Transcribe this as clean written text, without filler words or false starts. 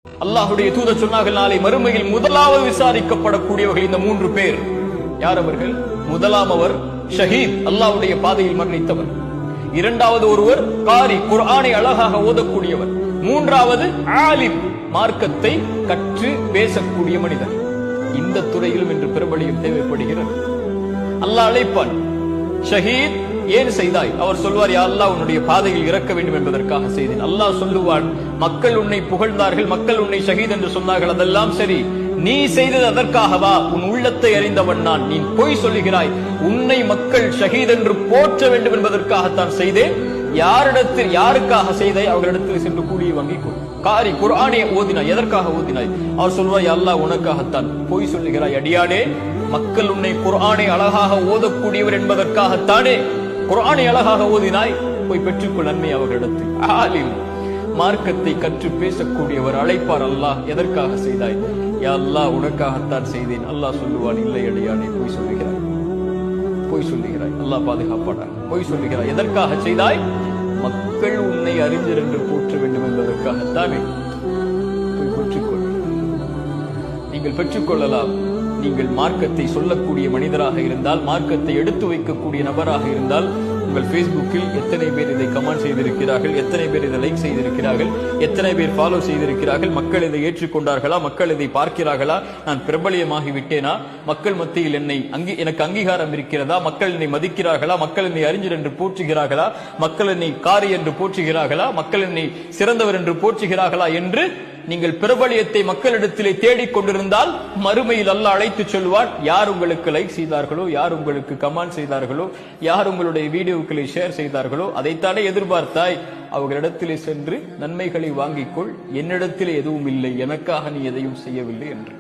அல்லாஹ்வுடைய தூதர் சொன்னார்கள், நாளை மறுமையில் முதலாவது விசாரிக்கப்படக்கூடியவர்கள் இந்த 3 பேர். யார் அவர்கள்? முதலாம் அவர் ஷஹீத், அல்லாஹ்வுடைய பாதையில் மரணித்தவர். இரண்டாவது ஒருவர் காரி, குர்ஆனை அழகாக ஓதக்கூடியவர். மூன்றாவது ஆலிம், மார்க்கத்தை கற்று பேசக்கூடிய மனிதர். இந்த துறையிலும் இன்று பிரபலியம் தேவைப்படுகிறது. அல்லாஹ் அழைப்பான், ஷஹீத் ஏன் செய்தாய்? அவர் சொல்வார், யா அல்லாஹ், உன்னுடைய பாதையில் இறக்க வேண்டும் என்பதற்காக செய்தேன். அல்லாஹ் சொல்லுவான், மக்கள் உன்னை புகழ்ந்தார்கள், மக்கள் உன்னை ஷஹீத் என்று சொன்னார்கள், அதெல்லாம் சரி, நீ செய்தது அதற்காகவா? உன் உள்ளத்தை அறிந்தவன் நான். நீ பொய் சொல்லுகிறாய். உன்னை மக்கள் ஷஹீத் என்று போற்ற வேண்டும் என்பதற்காகத்தான் செய்தேன். யாரிடத்தில் யாருக்காக செய்தாய்? அவர்களிடத்தில் சென்று கூலியை வாங்கிக் கொள். காரி, குர்ஆனை ஓதினாய், எதற்காக ஓதினாய்? அவர் சொல்வார், யா அல்லாஹ், உனக்காகத்தான். பொய் சொல்லுகிறாய் அடியானே, மக்கள் உன்னை குர்ஆனை அழகாக ஓதக்கூடியவர் என்பதற்காகத்தானே குர்ஆனை அழகாக ஓதினாய். போய் பெற்றுக்கொள் நன்மை அவர்களிடத்தில். ஆலிம், மார்க்கத்தை கற்று பேசக்கூடியவர். அழைப்பார், அல்லாஹ், எதற்காக செய்தாய்? யா அல்லாஹ், உனக்காகத்தான் செய்தேன். அல்லாஹ் சொல்லுவான், இல்லை அடியானே, பொய் சொல்லுகிறாய், பொய் சொல்லுகிறாய். அல்லாஹ் பாதுகாப்பானார். பொய் சொல்லுகிறாய். எதற்காக செய்தாய்? மக்கள் உன்னை அறிஞர் என்று போற்ற வேண்டும் என்பதற்காகத்தானே. போய் பெற்றுக்கொள். நீங்கள் பெற்றுக்கொள்ளலாம். நீங்கள் மார்க்கத்தை சொல்லக்கூடிய மனிதராக இருந்தால், மார்க்கத்தை எடுத்து வைக்கக்கூடிய நபராக இருந்தால், உங்கள் Facebookல் எத்தனை பேர் இதை கமெண்ட் செய்திருக்கிறார்கள், எத்தனை பேர் இதை லைக் செய்திருக்கிறார்கள், எத்தனை பேர் ஃபாலோ செய்திருக்கிறார்கள், மக்கள் இதை ஏற்றுக்கொண்டார்களா, மக்கள் இதை பார்க்கிறார்களா, நான் பிரபலியமாகி விட்டேனா, மக்கள் மத்தியில் எனக்கு அங்கீகாரம் இருக்கிறதா, மக்கள் என்னை மதிக்கிறார்களா, மக்கள் என்னை அறிஞர் என்று போற்றுகிறார்களா, மக்கள் என்னை காரி என்று போற்றுகிறார்களா, மக்கள் என்னை சிறந்தவர் என்று போற்றுகிறார்களா என்று நீங்கள் பிரபலியத்தை மக்களிடத்திலே தேடிக் கொண்டிருந்தால், மறுமையில் அல்லாஹ் அழைத்து சொல்வார், யார் உங்களுக்கு லைக் செய்தார்களோ, யார் உங்களுக்கு கமெண்ட் செய்தார்களோ, யார் உங்களுடைய வீடியோக்களை ஷேர் செய்தார்களோ, அதைத்தானே எதிர்பார்த்தாய். அவர்களிடத்திலே சென்று நன்மைகளை வாங்கிக்கொள். என்னிடத்திலே எதுவும் இல்லை, எனக்காக நீ எதையும் செய்யவில்லை என்று.